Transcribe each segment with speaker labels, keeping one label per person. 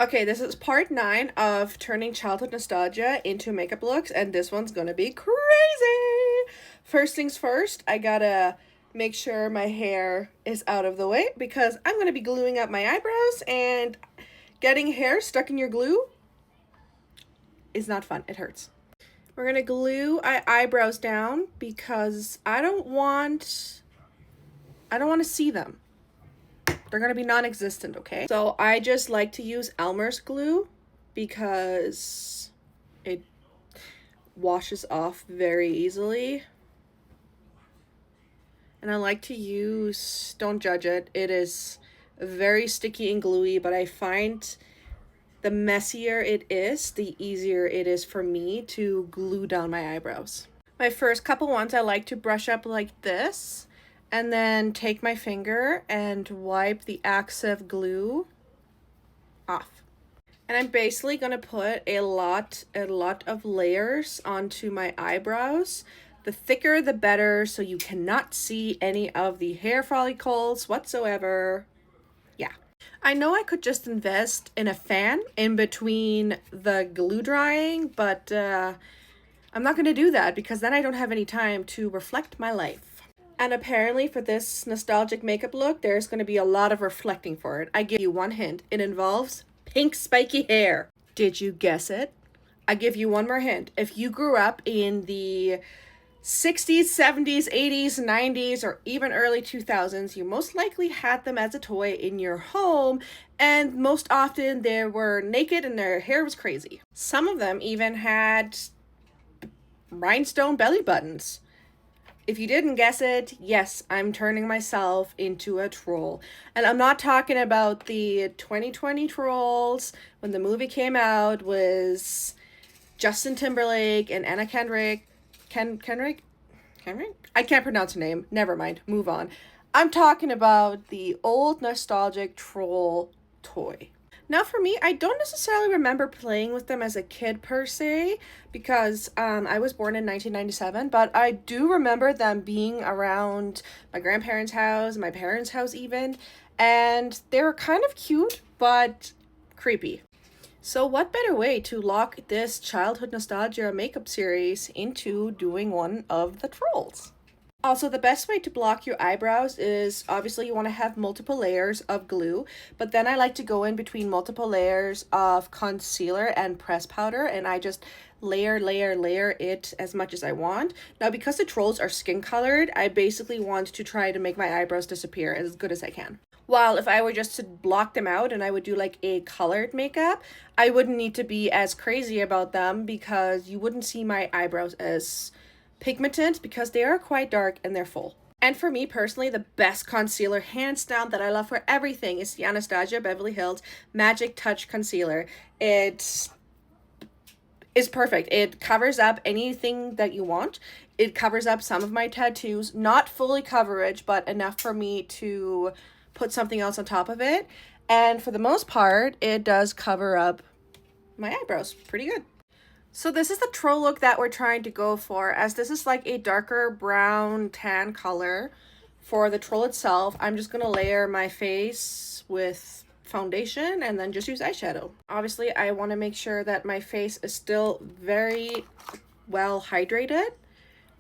Speaker 1: Okay, this is part 9 of turning childhood nostalgia into makeup looks, and this one's gonna be crazy! First things first, I gotta make sure my hair is out of the way because I'm gonna be gluing up my eyebrows, and getting hair stuck in your glue is not fun. It hurts. We're gonna glue our eyebrows down because I don't want to see them. They're going to be non-existent, okay? So I just like to use Elmer's glue because it washes off very easily. And I like to use, don't judge it, it is very sticky and gluey, but I find the messier it is, the easier it is for me to glue down my eyebrows. My first couple ones I like to brush up like this, and then take my finger and wipe the active glue off. And I'm basically going to put a lot of layers onto my eyebrows. The thicker the better, so you cannot see any of the hair follicles whatsoever. Yeah. I know I could just invest in a fan in between the glue drying, but I'm not going to do that because then I don't have any time to reflect my life. And apparently for this nostalgic makeup look, there's going to be a lot of reflecting for it. I give you one hint. It involves pink spiky hair. Did you guess it? I give you one more hint. If you grew up in the 60s, 70s, 80s, 90s, or even early 2000s, you most likely had them as a toy in your home, and most often they were naked and their hair was crazy. Some of them even had rhinestone belly buttons. If you didn't guess it, yes, I'm turning myself into a troll. And I'm not talking about the 2020 trolls when the movie came out was Justin Timberlake and Anna Kendrick. Kendrick? I can't pronounce her name. Never mind. Move on. I'm talking about the old nostalgic troll toy. Now for me, I don't necessarily remember playing with them as a kid per se because I was born in 1997, but I do remember them being around my grandparents' house, my parents' house even, and they were kind of cute but creepy. So what better way to lock this childhood nostalgia makeup series into doing one of the trolls? Also, the best way to block your eyebrows is obviously you want to have multiple layers of glue, but then I like to go in between multiple layers of concealer and press powder, and I just layer it as much as I want. Now, because the trolls are skin colored, I basically want to try to make my eyebrows disappear as good as I can. While if I were just to block them out and I would do like a colored makeup, I wouldn't need to be as crazy about them because you wouldn't see my eyebrows as pigmented because they are quite dark and they're full. And for me personally, the best concealer, hands down, that I love for everything is the Anastasia Beverly Hills Magic Touch Concealer. It is perfect. It covers up anything that you want. It covers up some of my tattoos, not fully coverage, but enough for me to put something else on top of it. And for the most part, it does cover up my eyebrows pretty good. So this is the troll look that we're trying to go for, as this is like a darker brown tan color. For the troll itself, I'm just going to layer my face with foundation and then just use eyeshadow. Obviously, I want to make sure that my face is still very well hydrated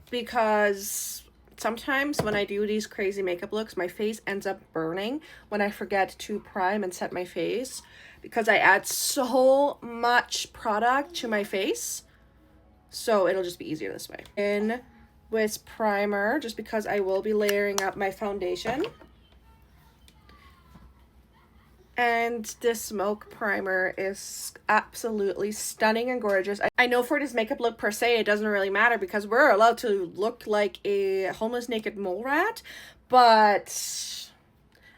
Speaker 1: because sometimes when I do these crazy makeup looks, my face ends up burning when I forget to prime and set my face because I add so much product to my face. So it'll just be easier this way. In with primer, just because I will be layering up my foundation. And this Smoke primer is absolutely stunning and gorgeous. I know for this makeup look per se, it doesn't really matter because we're allowed to look like a homeless naked mole rat, but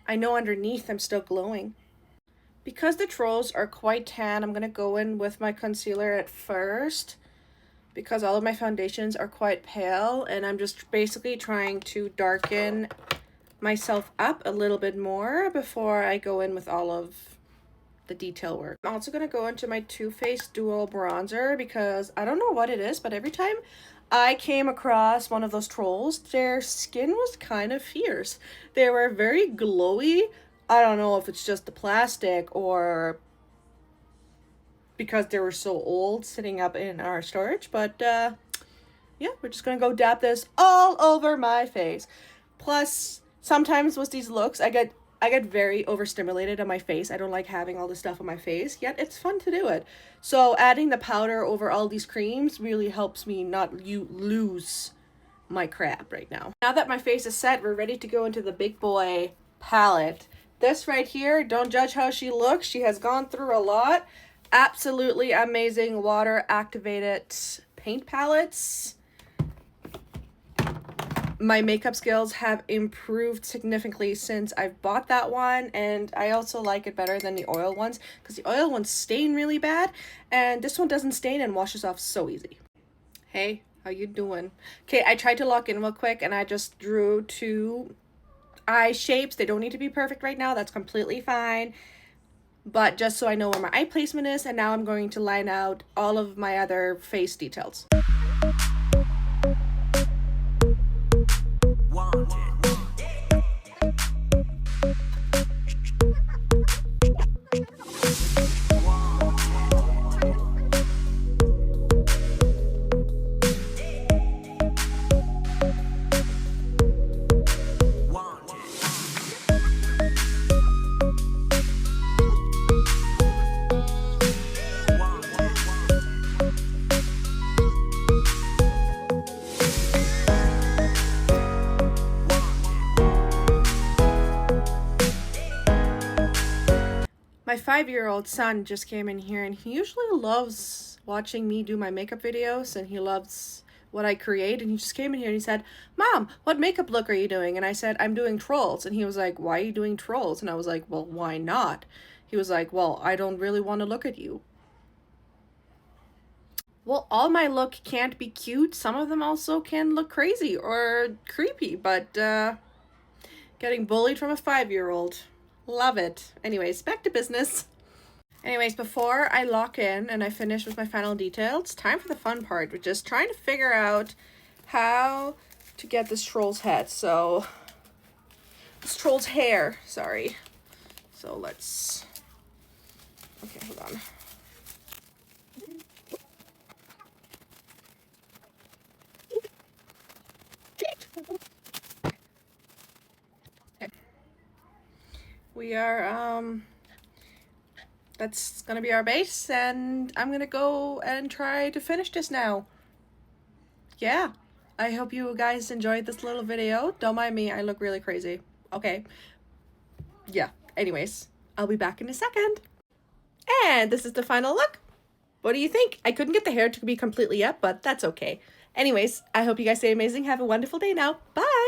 Speaker 1: I know underneath I'm still glowing. Because the trolls are quite tan, I'm going to go in with my concealer at first because all of my foundations are quite pale, and I'm just basically trying to darken myself up a little bit more before I go in with all of the detail work. I'm also going to go into my Too Faced Dual Bronzer because I don't know what it is, but every time I came across one of those trolls, their skin was kind of fierce. They were very glowy. I don't know if it's just the plastic or because they were so old sitting up in our storage. But yeah, we're just gonna go dab this all over my face. Plus, sometimes with these looks, I get very overstimulated on my face. I don't like having all this stuff on my face, yet it's fun to do it. So adding the powder over all these creams really helps me not lose my crap right now. Now that my face is set, we're ready to go into the Big Boy palette. This right here, don't judge how she looks. She has gone through a lot. Absolutely amazing water activated paint palettes. My makeup skills have improved significantly since I've bought that one, and I also like it better than the oil ones because the oil ones stain really bad, and this one doesn't stain and washes off so easy. Hey, how you doing? Okay, I tried to lock in real quick and I just drew 2 eye shapes. They don't need to be perfect right now. That's completely fine. But just so I know where my eye placement is, and now I'm going to line out all of my other face details. My 5-year-old son just came in here, and he usually loves watching me do my makeup videos, and he loves what I create. And he just came in here and he said, "Mom, what makeup look are you doing?" And I said, "I'm doing trolls." And he was like, "Why are you doing trolls?" And I was like, "Well, why not?" He was like, "Well, I don't really want to look at you." Well, all my look can't be cute. Some of them also can look crazy or creepy, but getting bullied from a 5-year-old. Love it. Anyways, back to business. Anyways, before I lock in and I finish with my final details, time for the fun part, which is trying to figure out how to get this troll's head. So, this troll's hair, sorry. So let's, okay, hold on. Okay. We are, that's gonna be our base, and I'm gonna go and try to finish this now. Yeah, I hope you guys enjoyed this little video. Don't mind me, I look really crazy. Okay. Yeah, anyways, I'll be back in a second. And this is the final look. What do you think? I couldn't get the hair to be completely up, but that's okay. Anyways, I hope you guys stay amazing. Have a wonderful day now. Bye!